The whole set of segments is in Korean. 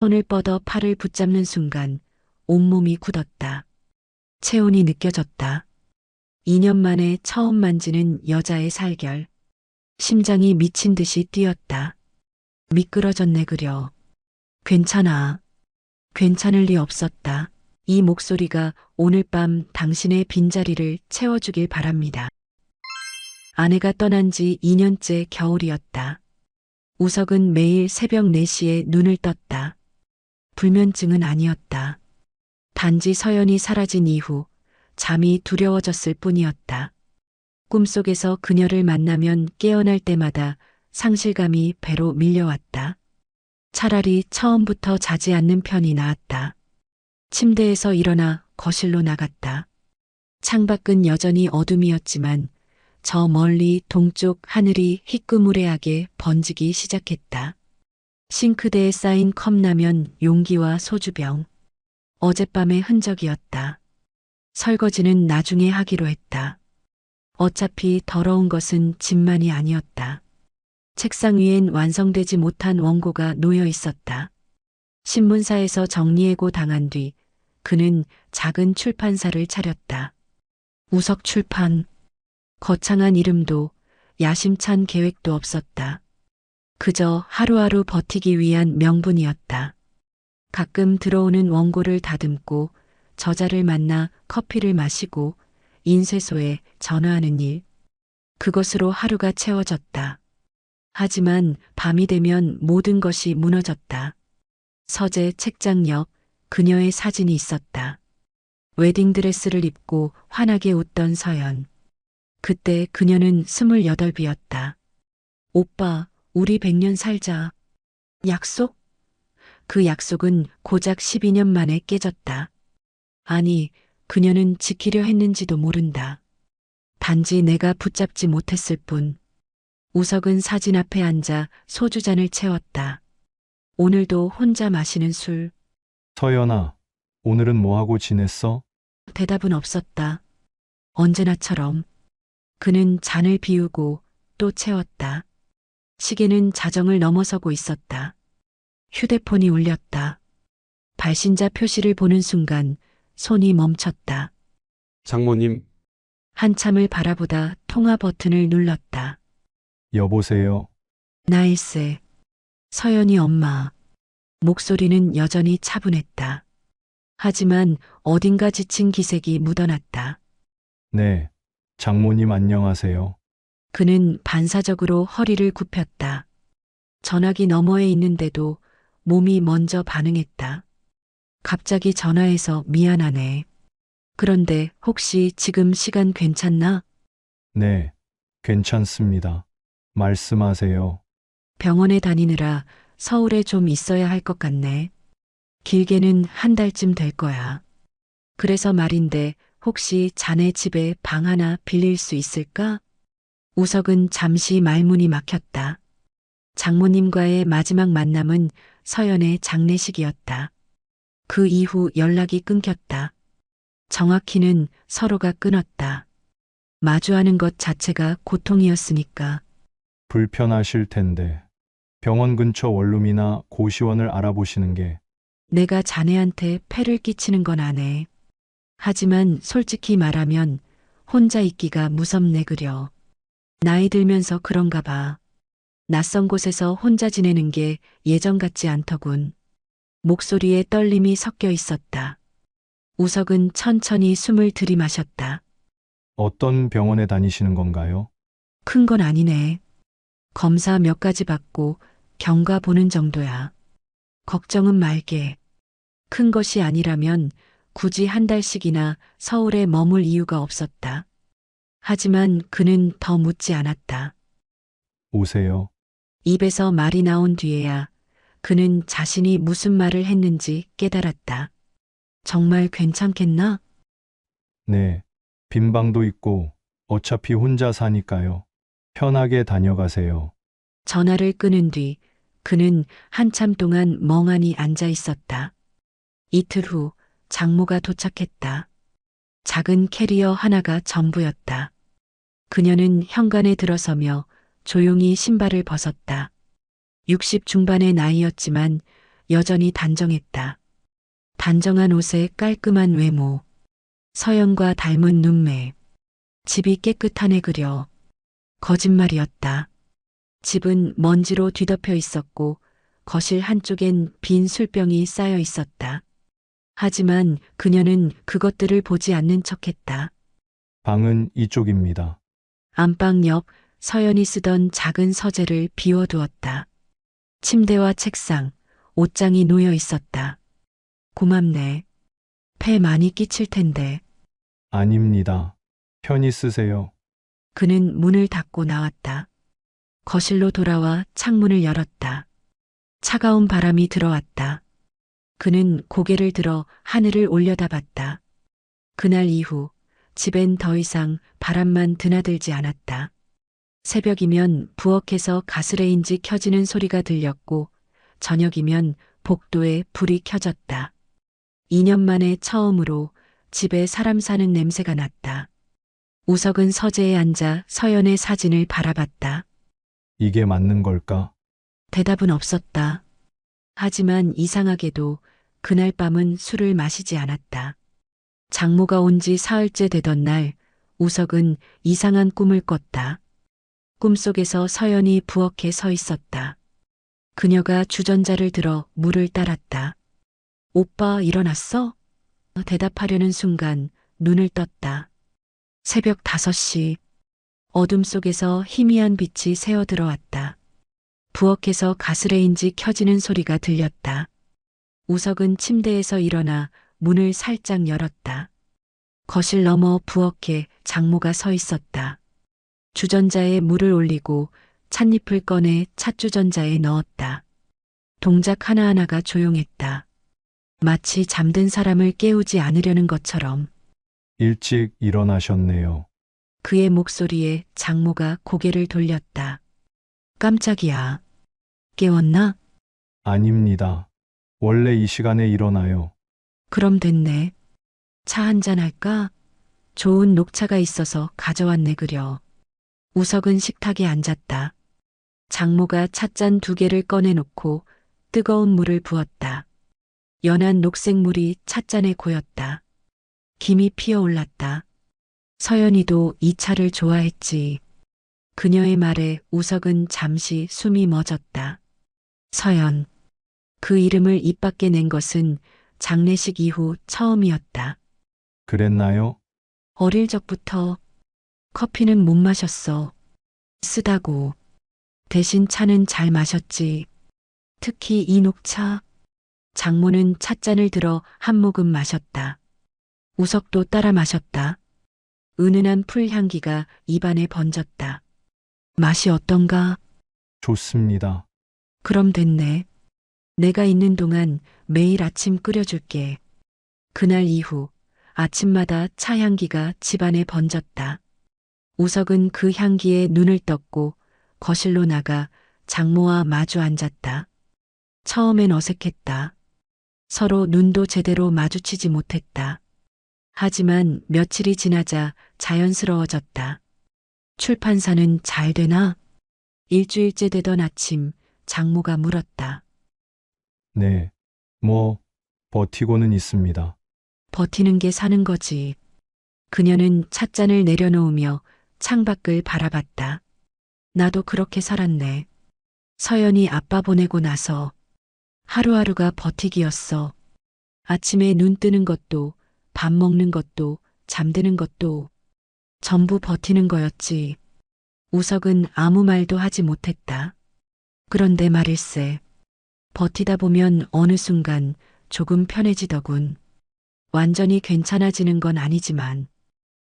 손을 뻗어 팔을 붙잡는 순간 온몸이 굳었다. 체온이 느껴졌다. 2년 만에 처음 만지는 여자의 살결. 심장이 미친 듯이 뛰었다. 미끄러졌네 그려. 괜찮아. 괜찮을 리 없었다. 이 목소리가 오늘 밤 당신의 빈자리를 채워주길 바랍니다. 아내가 떠난 지 2년째 겨울이었다. 우석은 매일 새벽 4시에 눈을 떴다. 불면증은 아니었다. 단지 서연이 사라진 이후 잠이 두려워졌을 뿐이었다. 꿈속에서 그녀를 만나면 깨어날 때마다 상실감이 배로 밀려왔다. 차라리 처음부터 자지 않는 편이 나았다. 침대에서 일어나 거실로 나갔다. 창밖은 여전히 어둠이었지만 저 멀리 동쪽 하늘이 희끄무레하게 번지기 시작했다. 싱크대에 쌓인 컵라면 용기와 소주병. 어젯밤의 흔적이었다. 설거지는 나중에 하기로 했다. 어차피 더러운 것은 집만이 아니었다. 책상 위엔 완성되지 못한 원고가 놓여 있었다. 신문사에서 정리해고 당한 뒤 그는 작은 출판사를 차렸다. 우석 출판. 거창한 이름도 야심찬 계획도 없었다. 그저 하루하루 버티기 위한 명분이었다. 가끔 들어오는 원고를 다듬고 저자를 만나 커피를 마시고 인쇄소에 전화하는 일. 그것으로 하루가 채워졌다. 하지만 밤이 되면 모든 것이 무너졌다. 서재 책장 옆 그녀의 사진이 있었다. 웨딩드레스를 입고 환하게 웃던 서연. 그때 그녀는 28이었다. 오빠, 우리 100년 살자. 약속? 그 약속은 고작 12년 만에 깨졌다. 아니, 그녀는 지키려 했는지도 모른다. 단지 내가 붙잡지 못했을 뿐. 우석은 사진 앞에 앉아 소주잔을 채웠다. 오늘도 혼자 마시는 술. 서연아, 오늘은 뭐하고 지냈어? 대답은 없었다. 언제나처럼. 그는 잔을 비우고 또 채웠다. 시계는 자정을 넘어서고 있었다. 휴대폰이 울렸다. 발신자 표시를 보는 순간 손이 멈췄다. 장모님, 한참을 바라보다 통화 버튼을 눌렀다. 여보세요. 나일세. 서연이 엄마. 목소리는 여전히 차분했다. 하지만 어딘가 지친 기색이 묻어났다. 네. 장모님 안녕하세요. 그는 반사적으로 허리를 굽혔다. 전화기 너머에 있는데도 몸이 먼저 반응했다. 갑자기 전화해서 미안하네. 그런데 혹시 지금 시간 괜찮나? 네. 괜찮습니다. 말씀하세요. 병원에 다니느라 서울에 좀 있어야 할 것 같네. 길게는 한 달쯤 될 거야. 그래서 말인데 혹시 자네 집에 방 하나 빌릴 수 있을까? 우석은 잠시 말문이 막혔다. 장모님과의 마지막 만남은 서연의 장례식이었다. 그 이후 연락이 끊겼다. 정확히는 서로가 끊었다. 마주하는 것 자체가 고통이었으니까. 불편하실 텐데 병원 근처 원룸이나 고시원을 알아보시는 게 내가 자네한테 폐를 끼치는 건 안 해. 하지만 솔직히 말하면 혼자 있기가 무섭네 그려. 나이 들면서 그런가 봐. 낯선 곳에서 혼자 지내는 게 예전 같지 않더군. 목소리에 떨림이 섞여 있었다. 우석은 천천히 숨을 들이마셨다. 어떤 병원에 다니시는 건가요? 큰 건 아니네. 검사 몇 가지 받고 경과 보는 정도야. 걱정은 말게. 큰 것이 아니라면 굳이 한 달씩이나 서울에 머물 이유가 없었다. 하지만 그는 더 묻지 않았다. 오세요. 입에서 말이 나온 뒤에야 그는 자신이 무슨 말을 했는지 깨달았다. 정말 괜찮겠나? 네. 빈 방도 있고 어차피 혼자 사니까요. 편하게 다녀가세요. 전화를 끊은 뒤 그는 한참 동안 멍하니 앉아 있었다. 이틀 후 장모가 도착했다. 작은 캐리어 하나가 전부였다. 그녀는 현관에 들어서며 조용히 신발을 벗었다. 60 중반의 나이였지만 여전히 단정했다. 단정한 옷에 깔끔한 외모, 서연과 닮은 눈매, 집이 깨끗한 애 그려. 거짓말이었다. 집은 먼지로 뒤덮여 있었고 거실 한쪽엔 빈 술병이 쌓여 있었다. 하지만 그녀는 그것들을 보지 않는 척했다. 방은 이쪽입니다. 안방 옆 서연이 쓰던 작은 서재를 비워두었다. 침대와 책상, 옷장이 놓여 있었다. 고맙네. 폐 많이 끼칠 텐데. 아닙니다. 편히 쓰세요. 그는 문을 닫고 나왔다. 거실로 돌아와 창문을 열었다. 차가운 바람이 들어왔다. 그는 고개를 들어 하늘을 올려다봤다. 그날 이후 집엔 더 이상 바람만 드나들지 않았다. 새벽이면 부엌에서 가스레인지 켜지는 소리가 들렸고 저녁이면 복도에 불이 켜졌다. 2년 만에 처음으로 집에 사람 사는 냄새가 났다. 우석은 서재에 앉아 서연의 사진을 바라봤다. 이게 맞는 걸까? 대답은 없었다. 하지만 이상하게도 그날 밤은 술을 마시지 않았다. 장모가 온 지 사흘째 되던 날 우석은 이상한 꿈을 꿨다. 꿈속에서 서연이 부엌에 서 있었다. 그녀가 주전자를 들어 물을 따랐다. 오빠 일어났어? 대답하려는 순간 눈을 떴다. 새벽 5시. 어둠 속에서 희미한 빛이 새어 들어왔다. 부엌에서 가스레인지 켜지는 소리가 들렸다. 우석은 침대에서 일어나 문을 살짝 열었다. 거실 너머 부엌에 장모가 서 있었다. 주전자에 물을 올리고 찻잎을 꺼내 찻주전자에 넣었다. 동작 하나하나가 조용했다. 마치 잠든 사람을 깨우지 않으려는 것처럼. 일찍 일어나셨네요. 그의 목소리에 장모가 고개를 돌렸다. 깜짝이야. 깨웠나? 아닙니다. 원래 이 시간에 일어나요. 그럼 됐네. 차 한잔 할까? 좋은 녹차가 있어서 가져왔네 그려. 우석은 식탁에 앉았다. 장모가 찻잔 2개를 꺼내놓고 뜨거운 물을 부었다. 연한 녹색 물이 찻잔에 고였다. 김이 피어올랐다. 서연이도 이 차를 좋아했지. 그녀의 말에 우석은 잠시 숨이 멎었다. 서연. 그 이름을 입 밖에 낸 것은 장례식 이후 처음이었다. 그랬나요? 어릴 적부터 커피는 못 마셨어. 쓰다고. 대신 차는 잘 마셨지. 특히 이 녹차. 장모는 찻잔을 들어 한 모금 마셨다. 우석도 따라 마셨다. 은은한 풀 향기가 입안에 번졌다. 맛이 어떤가? 좋습니다. 그럼 됐네. 내가 있는 동안 매일 아침 끓여줄게. 그날 이후 아침마다 차 향기가 집안에 번졌다. 우석은 그 향기에 눈을 떴고 거실로 나가 장모와 마주 앉았다. 처음엔 어색했다. 서로 눈도 제대로 마주치지 못했다. 하지만 며칠이 지나자 자연스러워졌다. 출판사는 잘 되나? 일주일째 되던 아침 장모가 물었다. 네. 버티고는 있습니다. 버티는 게 사는 거지. 그녀는 찻잔을 내려놓으며 창밖을 바라봤다. 나도 그렇게 살았네. 서연이 아빠 보내고 나서 하루하루가 버티기였어. 아침에 눈 뜨는 것도, 밥 먹는 것도, 잠드는 것도 전부 버티는 거였지. 우석은 아무 말도 하지 못했다. 그런데 말일세. 버티다 보면 어느 순간 조금 편해지더군. 완전히 괜찮아지는 건 아니지만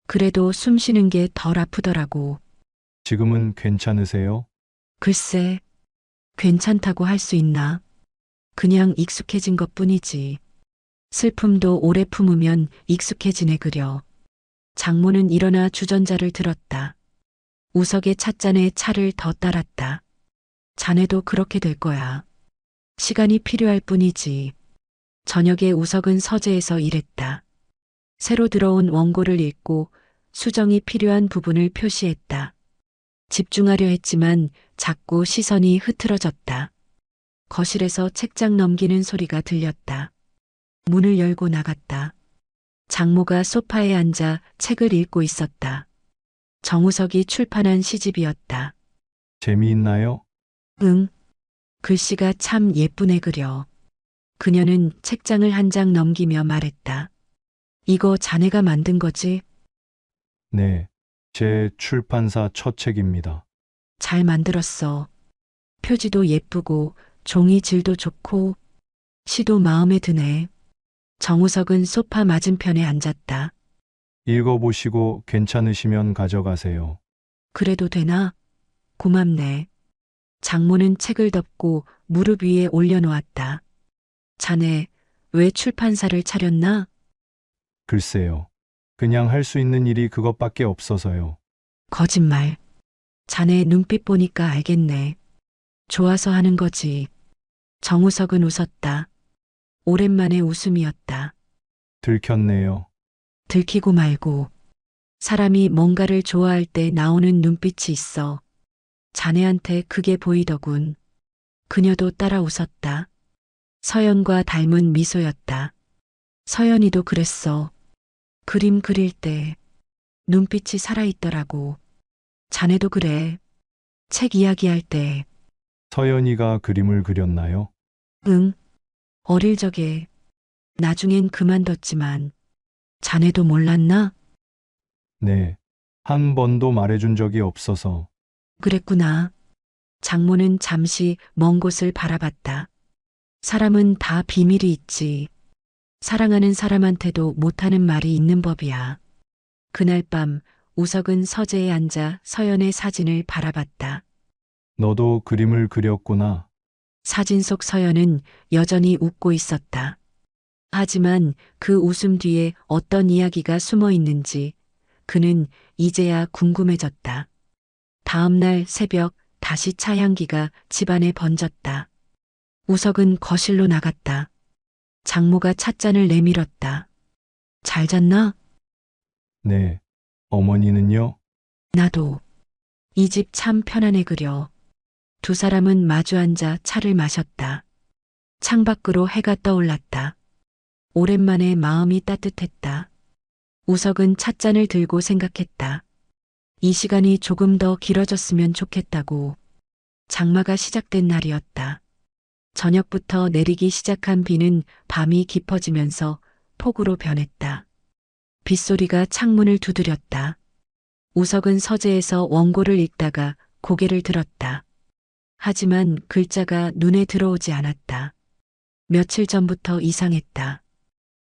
그래도 숨 쉬는 게 덜 아프더라고. 지금은 괜찮으세요? 글쎄, 괜찮다고 할 수 있나? 그냥 익숙해진 것뿐이지. 슬픔도 오래 품으면 익숙해지네 그려. 장모는 일어나 주전자를 들었다. 우석의 찻잔에 차를 더 따랐다. 자네도 그렇게 될 거야. 시간이 필요할 뿐이지. 저녁에 우석은 서재에서 일했다. 새로 들어온 원고를 읽고 수정이 필요한 부분을 표시했다. 집중하려 했지만 자꾸 시선이 흐트러졌다. 거실에서 책장 넘기는 소리가 들렸다. 문을 열고 나갔다. 장모가 소파에 앉아 책을 읽고 있었다. 정우석이 출판한 시집이었다. 재미있나요? 응, 글씨가 참 예쁘네 그려. 그녀는 책장을 한 장 넘기며 말했다. 이거 자네가 만든 거지? 네. 제 출판사 첫 책입니다. 잘 만들었어. 표지도 예쁘고 종이 질도 좋고 시도 마음에 드네. 정우석은 소파 맞은편에 앉았다. 읽어보시고 괜찮으시면 가져가세요. 그래도 되나? 고맙네. 장모는 책을 덮고 무릎 위에 올려놓았다. 자네, 왜 출판사를 차렸나? 글쎄요. 그냥 할 수 있는 일이 그것밖에 없어서요. 거짓말. 자네 눈빛 보니까 알겠네. 좋아서 하는 거지. 정우석은 웃었다. 오랜만에 웃음이었다. 들켰네요. 들키고 말고. 사람이 뭔가를 좋아할 때 나오는 눈빛이 있어. 자네한테 그게 보이더군. 그녀도 따라 웃었다. 서연과 닮은 미소였다. 서연이도 그랬어. 그림 그릴 때 눈빛이 살아있더라고. 자네도 그래. 책 이야기할 때. 서연이가 그림을 그렸나요? 응. 어릴 적에. 나중엔 그만뒀지만. 자네도 몰랐나? 네. 한 번도 말해준 적이 없어서 그랬구나. 장모는 잠시 먼 곳을 바라봤다. 사람은 다 비밀이 있지. 사랑하는 사람한테도 못하는 말이 있는 법이야. 그날 밤 우석은 서재에 앉아 서연의 사진을 바라봤다. 너도 그림을 그렸구나. 사진 속 서연은 여전히 웃고 있었다. 하지만 그 웃음 뒤에 어떤 이야기가 숨어 있는지 그는 이제야 궁금해졌다. 다음 날 새벽 다시 차 향기가 집안에 번졌다. 우석은 거실로 나갔다. 장모가 찻잔을 내밀었다. 잘 잤나? 네. 어머니는요? 나도. 이 집 참 편안해 그려. 두 사람은 마주 앉아 차를 마셨다. 창밖으로 해가 떠올랐다. 오랜만에 마음이 따뜻했다. 우석은 찻잔을 들고 생각했다. 이 시간이 조금 더 길어졌으면 좋겠다고. 장마가 시작된 날이었다. 저녁부터 내리기 시작한 비는 밤이 깊어지면서 폭우로 변했다. 빗소리가 창문을 두드렸다. 우석은 서재에서 원고를 읽다가 고개를 들었다. 하지만 글자가 눈에 들어오지 않았다. 며칠 전부터 이상했다.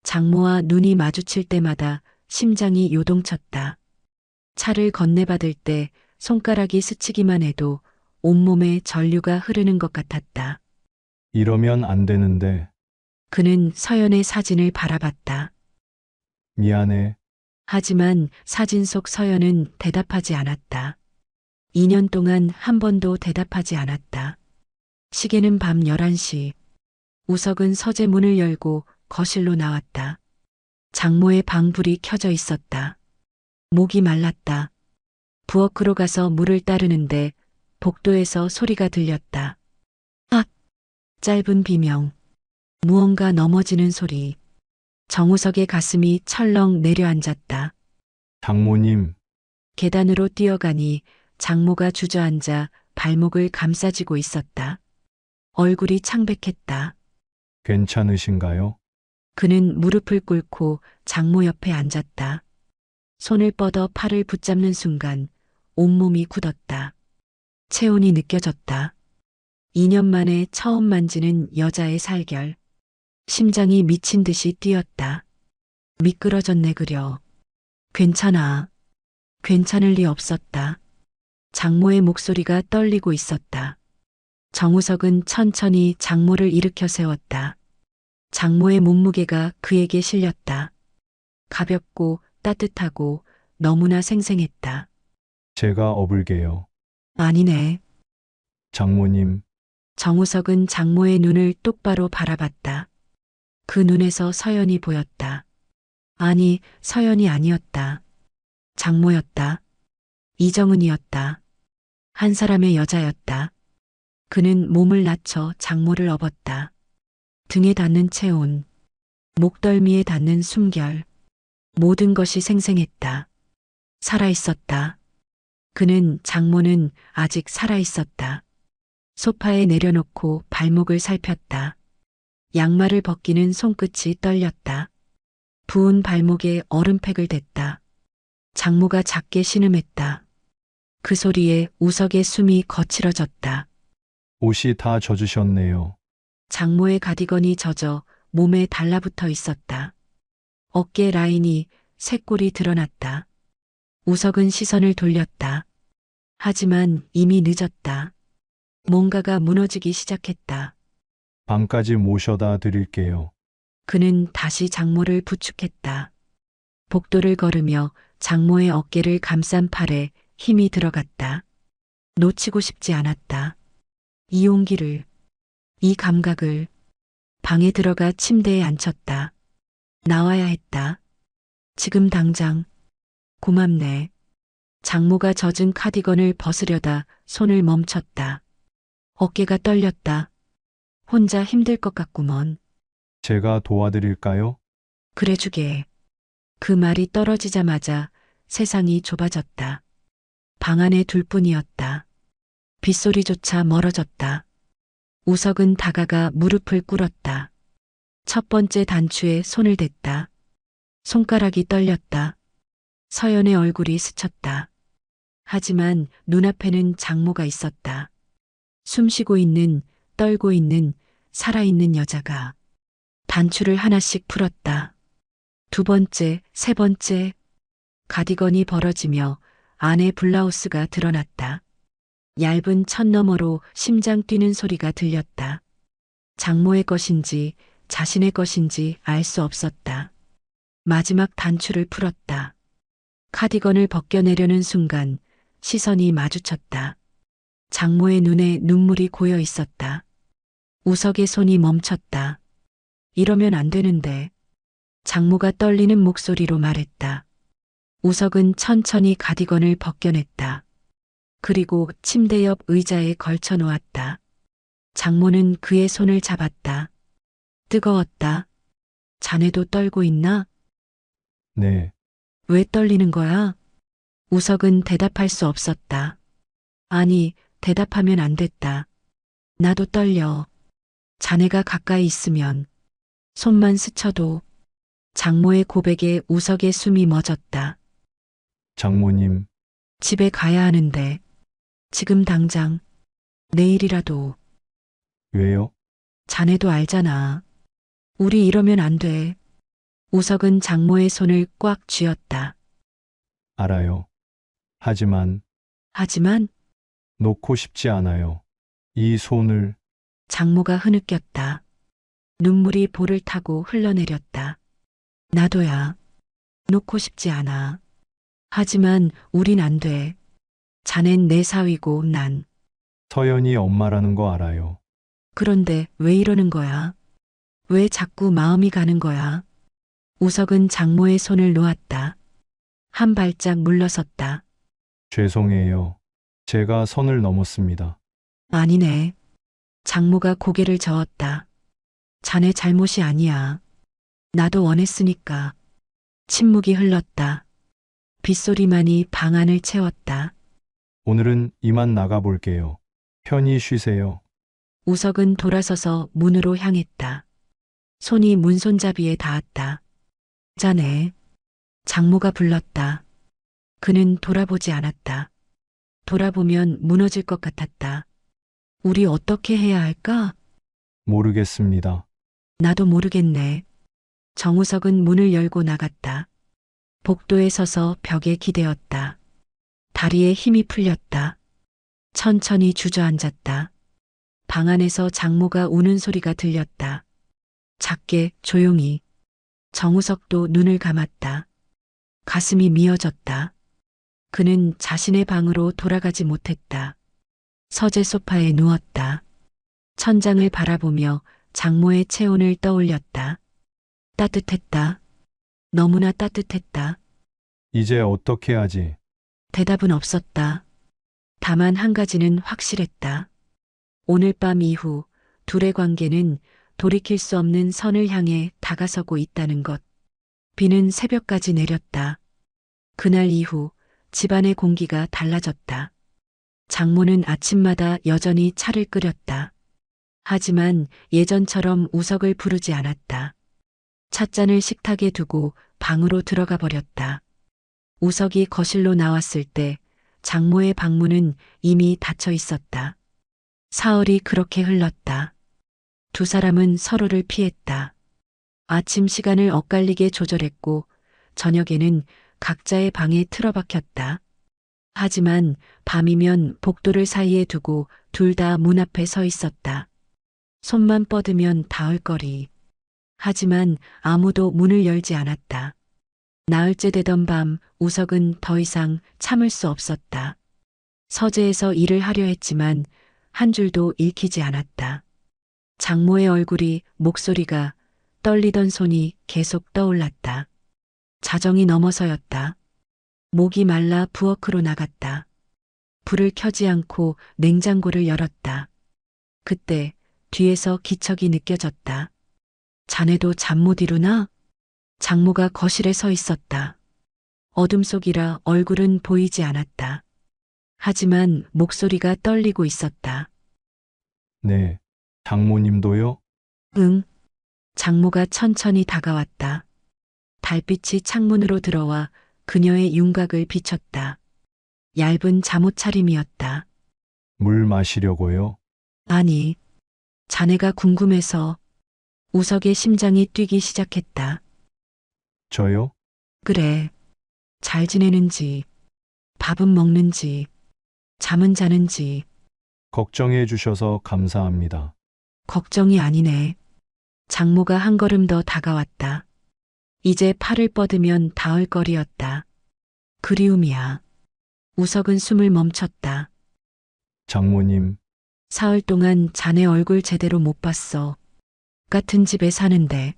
장모와 눈이 마주칠 때마다 심장이 요동쳤다. 차를 건네받을 때 손가락이 스치기만 해도 온몸에 전류가 흐르는 것 같았다. 이러면 안 되는데. 그는 서연의 사진을 바라봤다. 미안해. 하지만 사진 속 서연은 대답하지 않았다. 2년 동안 한 번도 대답하지 않았다. 시계는 밤 11시. 우석은 서재 문을 열고 거실로 나왔다. 장모의 방불이 켜져 있었다. 목이 말랐다. 부엌으로 가서 물을 따르는데 복도에서 소리가 들렸다. 악! 짧은 비명. 무언가 넘어지는 소리. 정우석의 가슴이 철렁 내려앉았다. 장모님, 계단으로 뛰어가니 장모가 주저앉아 발목을 감싸지고 있었다. 얼굴이 창백했다. 괜찮으신가요? 그는 무릎을 꿇고 장모 옆에 앉았다. 손을 뻗어 팔을 붙잡는 순간 온몸이 굳었다. 체온이 느껴졌다. 2년 만에 처음 만지는 여자의 살결. 심장이 미친 듯이 뛰었다. 미끄러졌네 그려. 괜찮아. 괜찮을 리 없었다. 장모의 목소리가 떨리고 있었다. 정우석은 천천히 장모를 일으켜 세웠다. 장모의 몸무게가 그에게 실렸다. 가볍고 따뜻하고 너무나 생생했다. 제가 업을게요. 아니네. 장모님, 정우석은 장모의 눈을 똑바로 바라봤다. 그 눈에서 서연이 보였다. 아니, 서연이 아니었다. 장모였다. 이정은이었다. 한 사람의 여자였다. 그는 몸을 낮춰 장모를 업었다. 등에 닿는 체온, 목덜미에 닿는 숨결, 모든 것이 생생했다. 살아있었다. 장모는 아직 살아있었다. 소파에 내려놓고 발목을 살폈다. 양말을 벗기는 손끝이 떨렸다. 부은 발목에 얼음팩을 댔다. 장모가 작게 신음했다. 그 소리에 우석의 숨이 거칠어졌다. 옷이 다 젖으셨네요. 장모의 가디건이 젖어 몸에 달라붙어 있었다. 어깨 라인이 쇄골이 드러났다. 우석은 시선을 돌렸다. 하지만 이미 늦었다. 뭔가가 무너지기 시작했다. 방까지 모셔다 드릴게요. 그는 다시 장모를 부축했다. 복도를 걸으며 장모의 어깨를 감싼 팔에 힘이 들어갔다. 놓치고 싶지 않았다. 이 용기를, 이 감각을. 방에 들어가 침대에 앉혔다. 나와야 했다. 지금 당장. 고맙네. 장모가 젖은 카디건을 벗으려다 손을 멈췄다. 어깨가 떨렸다. 혼자 힘들 것 같구먼. 제가 도와드릴까요? 그래 주게. 그 말이 떨어지자마자 세상이 좁아졌다. 방 안에 둘뿐이었다. 빗소리조차 멀어졌다. 우석은 다가가 무릎을 꿇었다. 첫 번째 단추에 손을 댔다. 손가락이 떨렸다. 서연의 얼굴이 스쳤다. 하지만 눈앞에는 장모가 있었다. 숨쉬고 있는, 떨고 있는, 살아있는 여자가. 단추를 하나씩 풀었다. 두 번째, 세 번째. 가디건이 벌어지며 안에 블라우스가 드러났다. 얇은 천 너머로 심장 뛰는 소리가 들렸다. 장모의 것인지 자신의 것인지 알 수 없었다. 마지막 단추를 풀었다. 카디건을 벗겨내려는 순간 시선이 마주쳤다. 장모의 눈에 눈물이 고여 있었다. 우석의 손이 멈췄다. 이러면 안 되는데. 장모가 떨리는 목소리로 말했다. 우석은 천천히 가디건을 벗겨냈다. 그리고 침대 옆 의자에 걸쳐 놓았다. 장모는 그의 손을 잡았다. 뜨거웠다. 자네도 떨고 있나? 네. 왜 떨리는 거야? 우석은 대답할 수 없었다. 아니, 대답하면 안 됐다. 나도 떨려. 자네가 가까이 있으면 손만 스쳐도. 장모의 고백에 우석의 숨이 멎었다. 장모님, 집에 가야 하는데. 지금 당장. 내일이라도. 왜요? 자네도 알잖아. 우리 이러면 안 돼. 우석은 장모의 손을 꽉 쥐었다. 알아요. 하지만 하지만 놓고 싶지 않아요. 이 손을. 장모가 흐느꼈다. 눈물이 볼을 타고 흘러내렸다. 나도야. 놓고 싶지 않아. 하지만 우린 안 돼. 자넨 내 사위고 난. 서연이 엄마라는 거 알아요. 그런데 왜 이러는 거야? 왜 자꾸 마음이 가는 거야? 우석은 장모의 손을 놓았다. 한 발짝 물러섰다. 죄송해요. 제가 선을 넘었습니다. 아니네. 장모가 고개를 저었다. 자네 잘못이 아니야. 나도 원했으니까. 침묵이 흘렀다. 빗소리만이 방 안을 채웠다. 오늘은 이만 나가볼게요. 편히 쉬세요. 우석은 돌아서서 문으로 향했다. 손이 문손잡이에 닿았다. 자네. 장모가 불렀다. 그는 돌아보지 않았다. 돌아보면 무너질 것 같았다. 우리 어떻게 해야 할까? 모르겠습니다. 나도 모르겠네. 정우석은 문을 열고 나갔다. 복도에 서서 벽에 기대었다. 다리에 힘이 풀렸다. 천천히 주저앉았다. 방 안에서 장모가 우는 소리가 들렸다. 작게, 조용히. 정우석도 눈을 감았다. 가슴이 미어졌다. 그는 자신의 방으로 돌아가지 못했다. 서재 소파에 누웠다. 천장을 바라보며 장모의 체온을 떠올렸다. 따뜻했다. 너무나 따뜻했다. 이제 어떻게 하지? 대답은 없었다. 다만 한 가지는 확실했다. 오늘 밤 이후 둘의 관계는 돌이킬 수 없는 선을 향해 다가서고 있다는 것. 비는 새벽까지 내렸다. 그날 이후 집안의 공기가 달라졌다. 장모는 아침마다 여전히 차를 끓였다. 하지만 예전처럼 우석을 부르지 않았다. 찻잔을 식탁에 두고 방으로 들어가 버렸다. 우석이 거실로 나왔을 때 장모의 방문은 이미 닫혀 있었다. 사흘이 그렇게 흘렀다. 두 사람은 서로를 피했다. 아침 시간을 엇갈리게 조절했고 저녁에는 각자의 방에 틀어박혔다. 하지만 밤이면 복도를 사이에 두고 둘 다 문 앞에 서 있었다. 손만 뻗으면 닿을 거리. 하지만 아무도 문을 열지 않았다. 나흘째 되던 밤 우석은 더 이상 참을 수 없었다. 서재에서 일을 하려 했지만 한 줄도 읽히지 않았다. 장모의 얼굴이, 목소리가, 떨리던 손이 계속 떠올랐다. 자정이 넘어서였다. 목이 말라 부엌으로 나갔다. 불을 켜지 않고 냉장고를 열었다. 그때 뒤에서 기척이 느껴졌다. 자네도 잠 못 이루나? 장모가 거실에 서 있었다. 어둠 속이라 얼굴은 보이지 않았다. 하지만 목소리가 떨리고 있었다. 네. 장모님도요? 응. 장모가 천천히 다가왔다. 달빛이 창문으로 들어와 그녀의 윤곽을 비췄다. 얇은 잠옷 차림이었다. 물 마시려고요? 아니, 자네가 궁금해서. 우석의 심장이 뛰기 시작했다. 저요? 그래. 잘 지내는지, 밥은 먹는지, 잠은 자는지. 걱정해 주셔서 감사합니다. 걱정이 아니네. 장모가 한 걸음 더 다가왔다. 이제 팔을 뻗으면 닿을 거리였다. 그리움이야. 우석은 숨을 멈췄다. 장모님, 사흘 동안 자네 얼굴 제대로 못 봤어. 같은 집에 사는데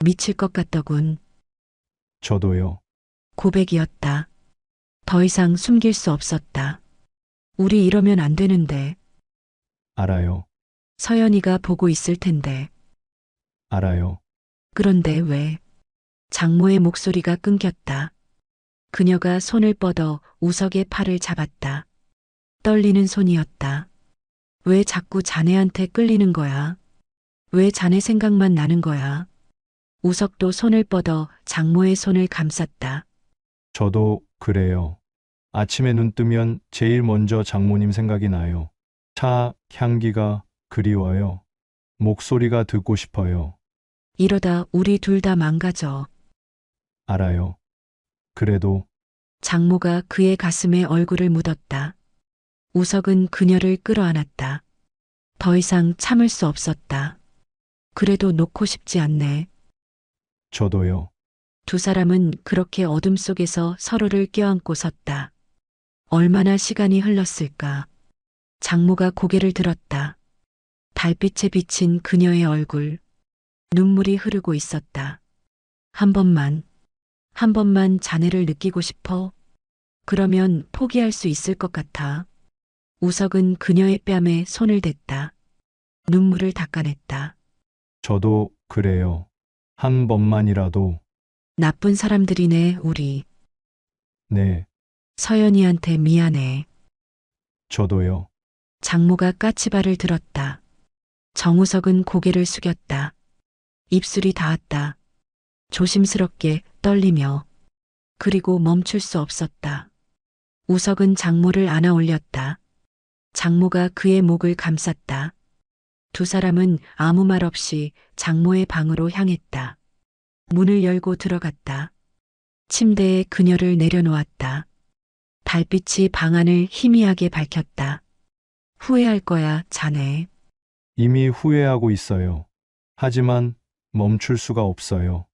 미칠 것 같더군. 저도요. 고백이었다. 더 이상 숨길 수 없었다. 우리 이러면 안 되는데. 알아요. 서연이가 보고 있을 텐데. 알아요. 그런데 왜? 장모의 목소리가 끊겼다. 그녀가 손을 뻗어 우석의 팔을 잡았다. 떨리는 손이었다. 왜 자꾸 자네한테 끌리는 거야? 왜 자네 생각만 나는 거야? 우석도 손을 뻗어 장모의 손을 감쌌다. 저도 그래요. 아침에 눈 뜨면 제일 먼저 장모님 생각이 나요. 차 향기가 그리워요. 목소리가 듣고 싶어요. 이러다 우리 둘 다 망가져. 알아요. 그래도 장모가 그의 가슴에 얼굴을 묻었다. 우석은 그녀를 끌어안았다. 더 이상 참을 수 없었다. 그래도 놓고 싶지 않네. 저도요. 두 사람은 그렇게 어둠 속에서 서로를 껴안고 섰다. 얼마나 시간이 흘렀을까. 장모가 고개를 들었다. 달빛에 비친 그녀의 얼굴. 눈물이 흐르고 있었다. 한 번만 자네를 느끼고 싶어. 그러면 포기할 수 있을 것 같아. 우석은 그녀의 뺨에 손을 댔다. 눈물을 닦아냈다. 저도 그래요. 한 번만이라도. 나쁜 사람들이네, 우리. 네. 서연이한테 미안해. 저도요. 장모가 까치발을 들었다. 정우석은 고개를 숙였다. 입술이 닿았다. 조심스럽게 떨리며. 그리고 멈출 수 없었다. 우석은 장모를 안아 올렸다. 장모가 그의 목을 감쌌다. 두 사람은 아무 말 없이 장모의 방으로 향했다. 문을 열고 들어갔다. 침대에 그녀를 내려놓았다. 달빛이 방 안을 희미하게 밝혔다. 후회할 거야, 자네. 이미 후회하고 있어요. 하지만 멈출 수가 없어요.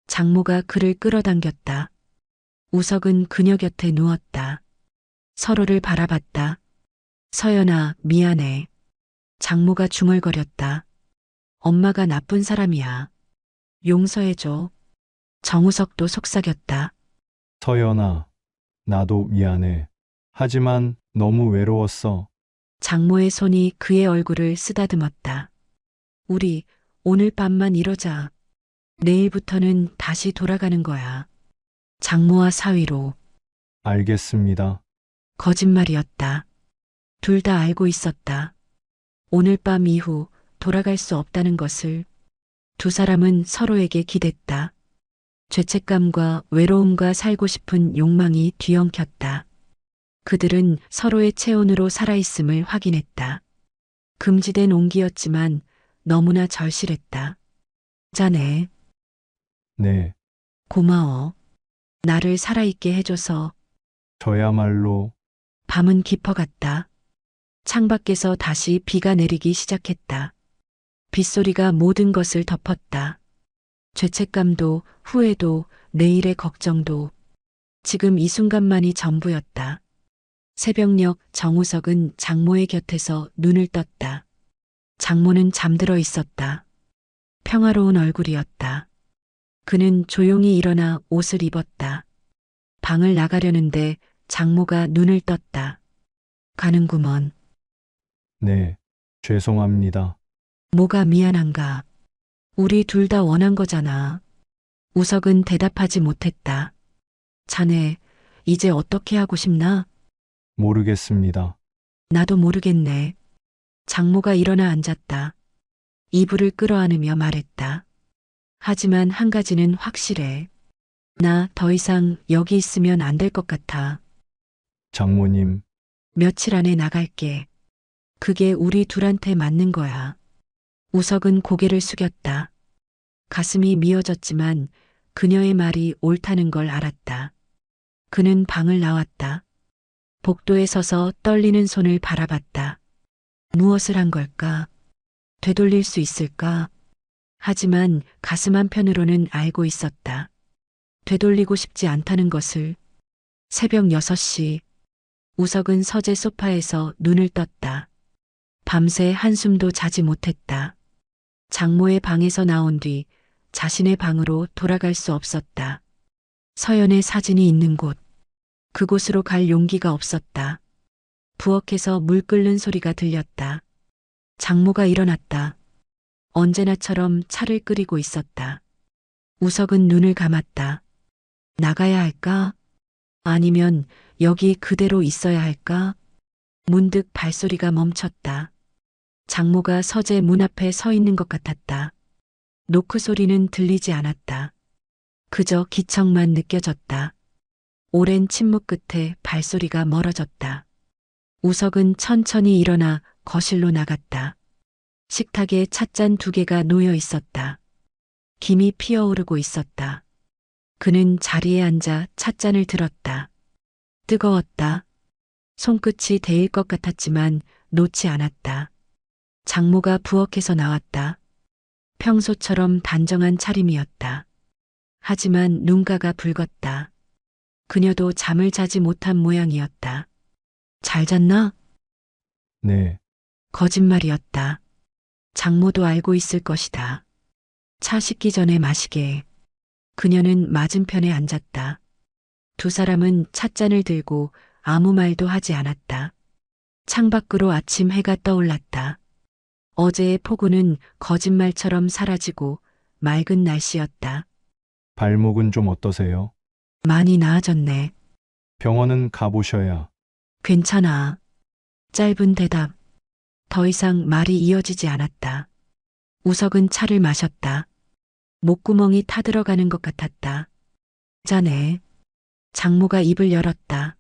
장모가 그를 끌어당겼다. 우석은 그녀 곁에 누웠다. 서로를 바라봤다. 서연아, 미안해. 장모가 중얼거렸다. 엄마가 나쁜 사람이야. 용서해줘. 정우석도 속삭였다. 서연아, 나도 미안해. 하지만 너무 외로웠어. 장모의 손이 그의 얼굴을 쓰다듬었다. 우리 오늘 밤만 이러자. 내일부터는 다시 돌아가는 거야. 장모와 사위로. 알겠습니다. 거짓말이었다. 둘 다 알고 있었다. 오늘 밤 이후 돌아갈 수 없다는 것을. 두 사람은 서로에게 기댔다. 죄책감과 외로움과 살고 싶은 욕망이 뒤엉켰다. 그들은 서로의 체온으로 살아있음을 확인했다. 금지된 온기였지만 너무나 절실했다. 자네, 네, 고마워. 나를 살아있게 해줘서. 저야말로 밤은 깊어갔다. 창밖에서 다시 비가 내리기 시작했다. 빗소리가 모든 것을 덮었다. 죄책감도 후회도 내일의 걱정도 지금 이 순간만이 전부였다. 새벽녘 정우석은 장모의 곁에서 눈을 떴다. 장모는 잠들어 있었다. 평화로운 얼굴이었다. 그는 조용히 일어나 옷을 입었다. 방을 나가려는데 장모가 눈을 떴다. 가는구먼. 네, 죄송합니다. 뭐가 미안한가. 우리 둘 다 원한 거잖아. 우석은 대답하지 못했다. 자네, 이제 어떻게 하고 싶나? 모르겠습니다. 나도 모르겠네. 장모가 일어나 앉았다. 이불을 끌어안으며 말했다. 하지만 한 가지는 확실해. 나 더 이상 여기 있으면 안 될 것 같아. 장모님, 며칠 안에 나갈게. 그게 우리 둘한테 맞는 거야. 우석은 고개를 숙였다. 가슴이 미어졌지만 그녀의 말이 옳다는 걸 알았다. 그는 방을 나왔다. 복도에 서서 떨리는 손을 바라봤다. 무엇을 한 걸까? 되돌릴 수 있을까? 하지만 가슴 한편으로는 알고 있었다. 되돌리고 싶지 않다는 것을. 새벽 6시. 우석은 서재 소파에서 눈을 떴다. 밤새 한숨도 자지 못했다. 장모의 방에서 나온 뒤 자신의 방으로 돌아갈 수 없었다. 서연의 사진이 있는 곳. 그곳으로 갈 용기가 없었다. 부엌에서 물 끓는 소리가 들렸다. 장모가 일어났다. 언제나처럼 차를 끓이고 있었다. 우석은 눈을 감았다. 나가야 할까? 아니면 여기 그대로 있어야 할까? 문득 발소리가 멈췄다. 장모가 서재 문 앞에 서 있는 것 같았다. 노크 소리는 들리지 않았다. 그저 기척만 느껴졌다. 오랜 침묵 끝에 발소리가 멀어졌다. 우석은 천천히 일어나 거실로 나갔다. 식탁에 찻잔 2개가 놓여 있었다. 김이 피어오르고 있었다. 그는 자리에 앉아 찻잔을 들었다. 뜨거웠다. 손끝이 데일 것 같았지만 놓지 않았다. 장모가 부엌에서 나왔다. 평소처럼 단정한 차림이었다. 하지만 눈가가 붉었다. 그녀도 잠을 자지 못한 모양이었다. 잘 잤나? 네, 거짓말이었다. 장모도 알고 있을 것이다. 차 식기 전에 마시게. 그녀는 맞은편에 앉았다. 두 사람은 찻잔을 들고 아무 말도 하지 않았다. 창밖으로 아침 해가 떠올랐다. 어제의 폭우는 거짓말처럼 사라지고 맑은 날씨였다. 발목은 좀 어떠세요? 많이 나아졌네. 병원은 가보셔야. 괜찮아. 짧은 대답. 더 이상 말이 이어지지 않았다. 우석은 차를 마셨다. 목구멍이 타들어가는 것 같았다. 자네. 장모가 입을 열었다.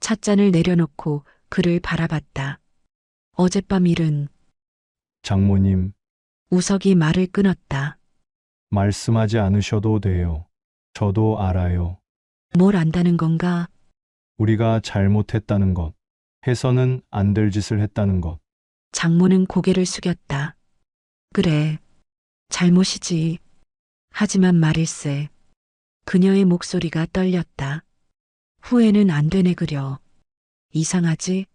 찻잔을 내려놓고 그를 바라봤다. 어젯밤 일은. 장모님, 우석이 말을 끊었다. 말씀하지 않으셔도 돼요. 저도 알아요. 뭘 안다는 건가? 우리가 잘못했다는 것. 해서는 안 될 짓을 했다는 것. 장모는 고개를 숙였다. 그래. 잘못이지. 하지만 말일세. 그녀의 목소리가 떨렸다. 후회는 안 되네 그려. 이상하지?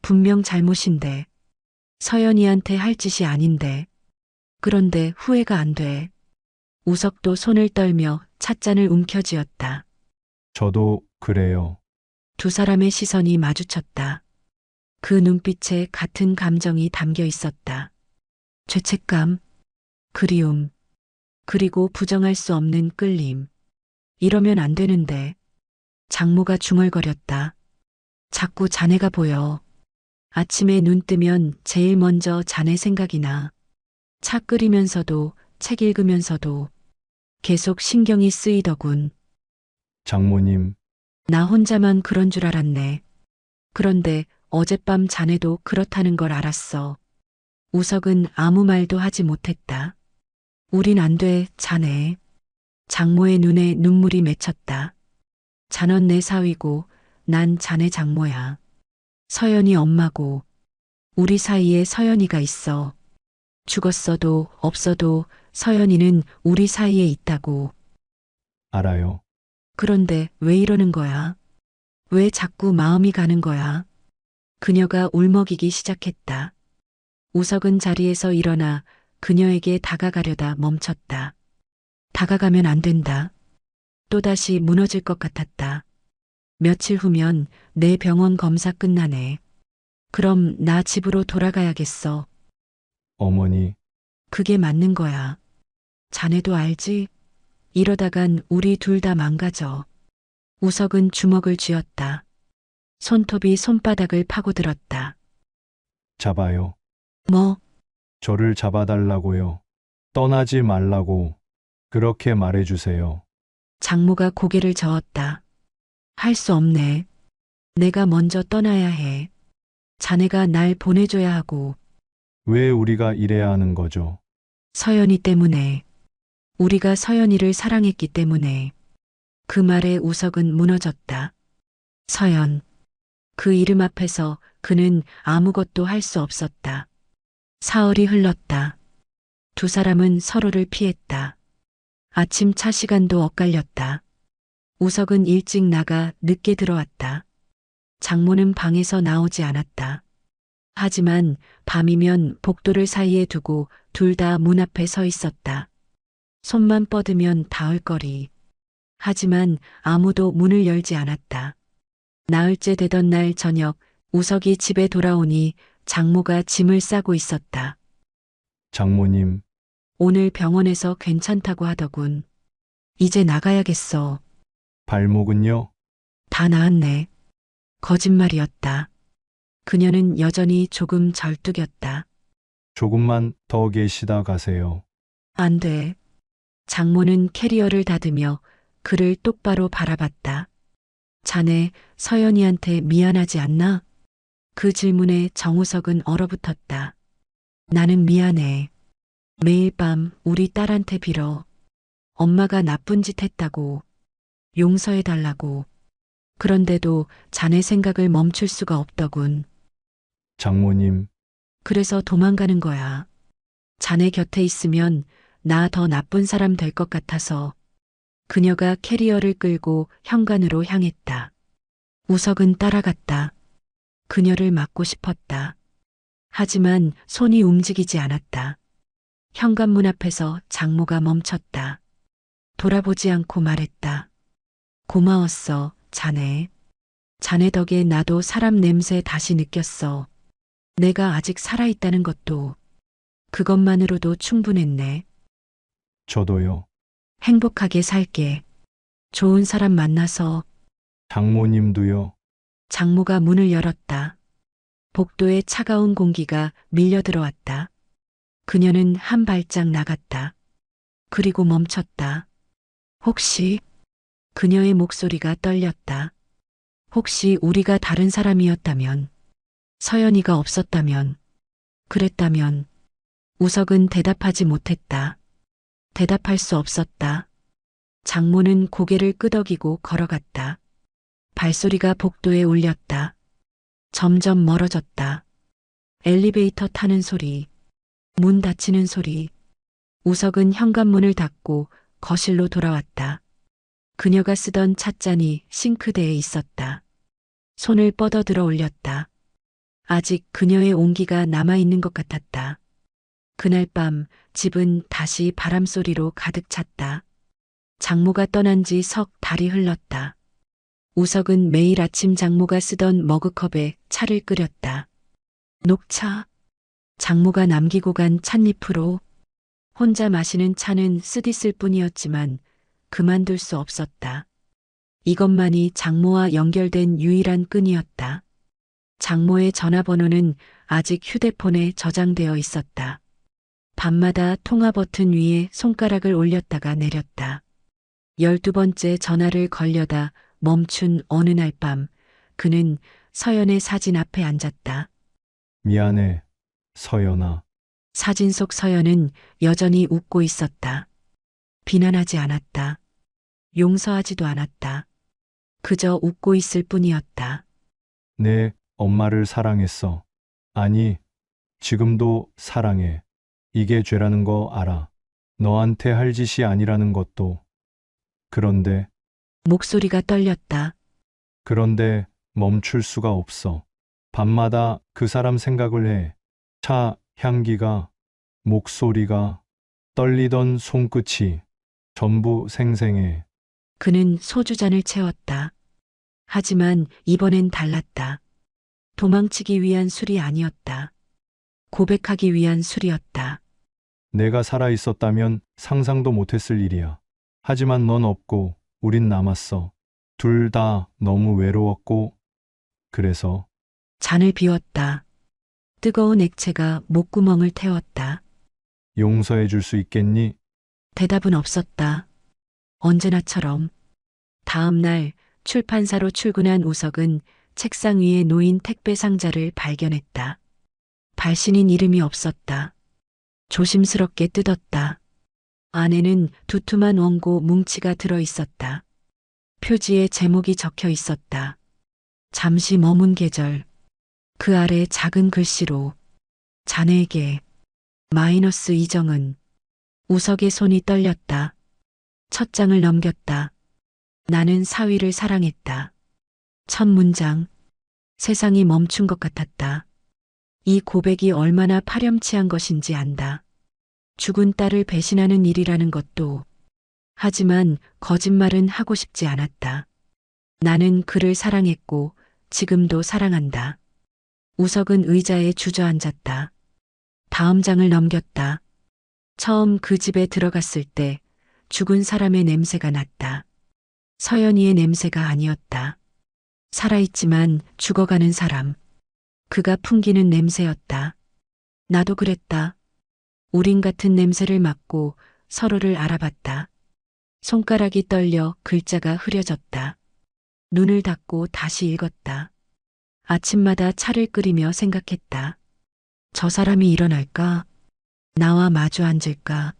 분명 잘못인데. 서연이한테 할 짓이 아닌데. 그런데 후회가 안 돼. 우석도 손을 떨며 찻잔을 움켜쥐었다. 저도 그래요. 두 사람의 시선이 마주쳤다. 그 눈빛에 같은 감정이 담겨 있었다. 죄책감, 그리움, 그리고 부정할 수 없는 끌림. 이러면 안 되는데. 장모가 중얼거렸다. 자꾸 자네가 보여. 아침에 눈 뜨면 제일 먼저 자네 생각이 나. 차 끓이면서도 책 읽으면서도 계속 신경이 쓰이더군. 장모님, 나 혼자만 그런 줄 알았네. 그런데 어젯밤 자네도 그렇다는 걸 알았어. 우석은 아무 말도 하지 못했다. 우린 안 돼, 자네. 장모의 눈에 눈물이 맺혔다. 자넌 내 사위고 난 자네 장모야. 서연이 엄마고 우리 사이에 서연이가 있어. 죽었어도 없어도 서연이는 우리 사이에 있다고. 알아요. 그런데 왜 이러는 거야? 왜 자꾸 마음이 가는 거야? 그녀가 울먹이기 시작했다. 우석은 자리에서 일어나 그녀에게 다가가려다 멈췄다. 다가가면 안 된다. 또다시 무너질 것 같았다. 며칠 후면 내 병원 검사 끝나네. 그럼 나 집으로 돌아가야겠어. 어머니, 그게 맞는 거야. 자네도 알지? 이러다간 우리 둘 다 망가져. 우석은 주먹을 쥐었다. 손톱이 손바닥을 파고들었다. 잡아요. 뭐, 저를 잡아달라고요. 떠나지 말라고. 그렇게 말해주세요. 장모가 고개를 저었다. 할 수 없네. 내가 먼저 떠나야 해. 자네가 날 보내줘야 하고, 왜 우리가 이래야 하는 거죠? 서연이 때문에. 우리가 서연이를 사랑했기 때문에. 그 말에 우석은 무너졌다. 서연. 그 이름 앞에서 그는 아무것도 할 수 없었다. 사흘이 흘렀다. 두 사람은 서로를 피했다. 아침 차 시간도 엇갈렸다. 우석은 일찍 나가 늦게 들어왔다. 장모는 방에서 나오지 않았다. 하지만 밤이면 복도를 사이에 두고 둘 다 문 앞에 서 있었다. 손만 뻗으면 닿을 거리. 하지만 아무도 문을 열지 않았다. 나흘째 되던 날 저녁 우석이 집에 돌아오니 장모가 짐을 싸고 있었다. 장모님, 오늘 병원에서 괜찮다고 하더군. 이제 나가야겠어. 발목은요? 다 나았네. 거짓말이었다. 그녀는 여전히 조금 절뚝였다. 조금만 더 계시다 가세요. 안 돼. 장모는 캐리어를 닫으며 그를 똑바로 바라봤다. 자네 서연이한테 미안하지 않나? 그 질문에 정우석은 얼어붙었다. 나는 미안해. 매일 밤 우리 딸한테 빌어. 엄마가 나쁜 짓 했다고. 용서해달라고. 그런데도 자네 생각을 멈출 수가 없더군. 장모님, 그래서 도망가는 거야. 자네 곁에 있으면 나 더 나쁜 사람 될 것 같아서. 그녀가 캐리어를 끌고 현관으로 향했다. 우석은 따라갔다. 그녀를 막고 싶었다. 하지만 손이 움직이지 않았다. 현관문 앞에서 장모가 멈췄다. 돌아보지 않고 말했다. 고마웠어, 자네. 자네 덕에 나도 사람 냄새 다시 느꼈어. 내가 아직 살아있다는 것도. 그것만으로도 충분했네. 저도요. 행복하게 살게. 좋은 사람 만나서. 장모님도요. 장모가 문을 열었다. 복도에 차가운 공기가 밀려 들어왔다. 그녀는 한 발짝 나갔다. 그리고 멈췄다. 혹시 그녀의 목소리가 떨렸다. 혹시 우리가 다른 사람이었다면, 서연이가 없었다면, 그랬다면, 우석은 대답하지 못했다. 대답할 수 없었다. 장모는 고개를 끄덕이고 걸어갔다. 발소리가 복도에 울렸다. 점점 멀어졌다. 엘리베이터 타는 소리, 문 닫히는 소리. 우석은 현관문을 닫고 거실로 돌아왔다. 그녀가 쓰던 찻잔이 싱크대에 있었다. 손을 뻗어들어 올렸다. 아직 그녀의 온기가 남아있는 것 같았다. 그날 밤 집은 다시 바람소리로 가득 찼다. 장모가 떠난 지 석 달이 흘렀다. 우석은 매일 아침 장모가 쓰던 머그컵에 차를 끓였다. 녹차. 장모가 남기고 간 찻잎으로 혼자 마시는 차는 쓰디쓸 뿐이었지만 그만둘 수 없었다. 이것만이 장모와 연결된 유일한 끈이었다. 장모의 전화번호는 아직 휴대폰에 저장되어 있었다. 밤마다 통화 버튼 위에 손가락을 올렸다가 내렸다. 12번째 전화를 걸려다 멈춘 어느 날 밤, 그는 서연의 사진 앞에 앉았다. 미안해, 서연아. 사진 속 서연은 여전히 웃고 있었다. 비난하지 않았다. 용서하지도 않았다. 그저 웃고 있을 뿐이었다. 내 엄마를 사랑했어. 아니, 지금도 사랑해. 이게 죄라는 거 알아. 너한테 할 짓이 아니라는 것도. 그런데 목소리가 떨렸다. 멈출 수가 없어. 밤마다 그 사람 생각을 해. 차 향기가, 목소리가, 떨리던 손끝이 전부 생생해. 그는 소주잔을 채웠다. 하지만 이번엔 달랐다. 도망치기 위한 술이 아니었다. 고백하기 위한 술이었다. 내가 살아 있었다면 상상도 못했을 일이야. 하지만 넌 없고 우린 남았어. 둘 다 너무 외로웠고, 그래서 잔을 비웠다. 뜨거운 액체가 목구멍을 태웠다. 용서해 줄 수 있겠니? 대답은 없었다. 언제나처럼. 다음 날 출판사로 출근한 우석은 책상 위에 놓인 택배 상자를 발견했다. 발신인 이름이 없었다. 조심스럽게 뜯었다. 안에는 두툼한 원고 뭉치가 들어 있었다. 표지에 제목이 적혀 있었다. 잠시 머문 계절. 그 아래 작은 글씨로 자네에게 마이너스 이정은. 우석의 손이 떨렸다. 첫 장을 넘겼다. 나는 사위를 사랑했다. 첫 문장. 세상이 멈춘 것 같았다. 이 고백이 얼마나 파렴치한 것인지 안다. 죽은 딸을 배신하는 일이라는 것도. 하지만 거짓말은 하고 싶지 않았다. 나는 그를 사랑했고 지금도 사랑한다. 우석은 의자에 주저앉았다. 다음 장을 넘겼다. 처음 그 집에 들어갔을 때 죽은 사람의 냄새가 났다. 서연이의 냄새가 아니었다. 살아있지만 죽어가는 사람. 그가 풍기는 냄새였다. 나도 그랬다. 우린 같은 냄새를 맡고 서로를 알아봤다. 손가락이 떨려 글자가 흐려졌다. 눈을 닫고 다시 읽었다. 아침마다 차를 끓이며 생각했다. 저 사람이 일어날까? 나와 마주 앉을까?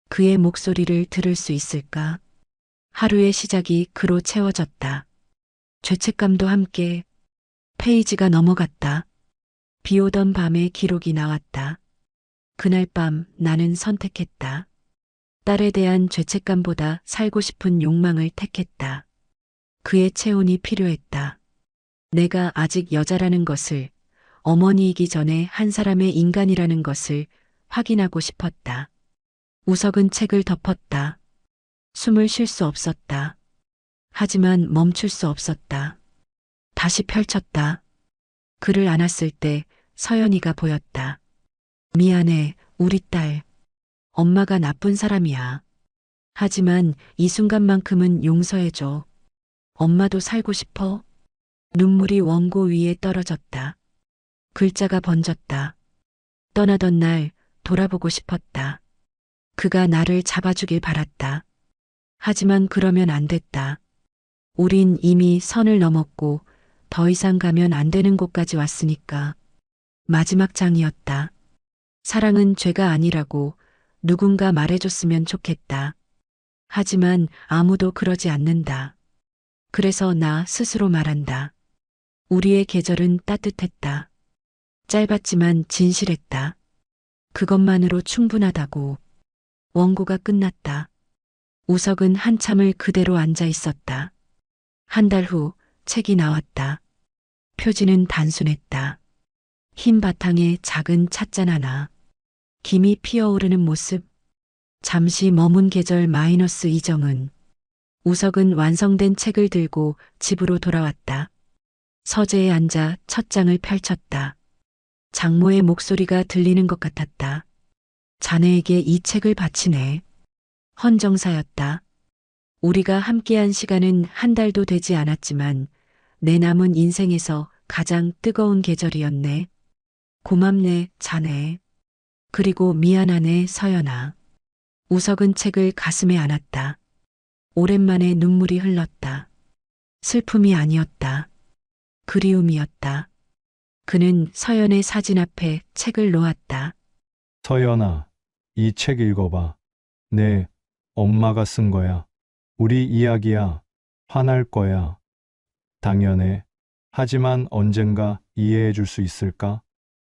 그의 목소리를 들을 수 있을까? 하루의 시작이 그로 채워졌다. 죄책감도 함께. 페이지가 넘어갔다. 비 오던 밤에 기록이 나왔다. 그날 밤 나는 선택했다. 딸에 대한 죄책감보다 살고 싶은 욕망을 택했다. 그의 체온이 필요했다. 내가 아직 여자라는 것을, 어머니이기 전에 한 사람의 인간이라는 것을 확인하고 싶었다. 우석은 책을 덮었다. 숨을 쉴 수 없었다. 하지만 멈출 수 없었다. 다시 펼쳤다. 그를 안았을 때 서연이가 보였다. 미안해, 우리 딸. 엄마가 나쁜 사람이야. 하지만 이 순간만큼은 용서해줘. 엄마도 살고 싶어? 눈물이 원고 위에 떨어졌다. 글자가 번졌다. 떠나던 날 돌아보고 싶었다. 그가 나를 잡아주길 바랐다. 하지만 그러면 안 됐다. 우린 이미 선을 넘었고 더 이상 가면 안 되는 곳까지 왔으니까. 마지막 장이었다. 사랑은 죄가 아니라고 누군가 말해줬으면 좋겠다. 하지만 아무도 그러지 않는다. 그래서 나 스스로 말한다. 우리의 계절은 따뜻했다. 짧았지만 진실했다. 그것만으로 충분하다고. 원고가 끝났다. 우석은 한참을 그대로 앉아 있었다. 한 달 후 책이 나왔다. 표지는 단순했다. 흰 바탕에 작은 찻잔 하나. 김이 피어오르는 모습. 잠시 머문 계절 마이너스 이정은. 우석은 완성된 책을 들고 집으로 돌아왔다. 서재에 앉아 첫 장을 펼쳤다. 장모의 목소리가 들리는 것 같았다. 자네에게 이 책을 바치네. 헌정사였다. 우리가 함께한 시간은 한 달도 되지 않았지만 내 남은 인생에서 가장 뜨거운 계절이었네. 고맙네, 자네. 그리고 미안하네, 서연아. 우석은 책을 가슴에 안았다. 오랜만에 눈물이 흘렀다. 슬픔이 아니었다. 그리움이었다. 그는 서연의 사진 앞에 책을 놓았다. 서연아, 이 책 읽어봐. 네, 엄마가 쓴 거야. 우리 이야기야. 화날 거야. 당연해. 하지만 언젠가 이해해 줄 수 있을까?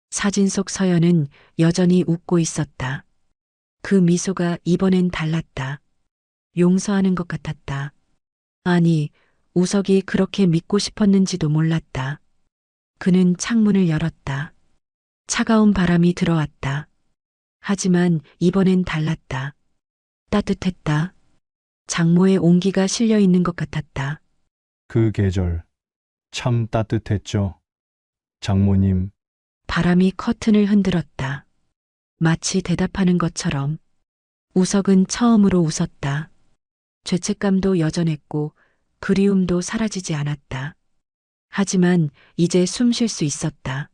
사진 속 서연은 여전히 웃고 있었다. 그 미소가 이번엔 달랐다. 용서하는 것 같았다. 아니, 우석이 그렇게 믿고 싶었는지도 몰랐다. 그는 창문을 열었다. 차가운 바람이 들어왔다. 하지만 이번엔 달랐다. 따뜻했다. 장모의 온기가 실려 있는 것 같았다. 그 계절 참 따뜻했죠. 장모님, 바람이 커튼을 흔들었다. 마치 대답하는 것처럼. 우석은 처음으로 웃었다. 죄책감도 여전했고 그리움도 사라지지 않았다. 하지만 이제 숨 쉴 수 있었다.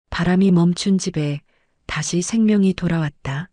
바람이 멈춘 집에 다시 생명이 돌아왔다.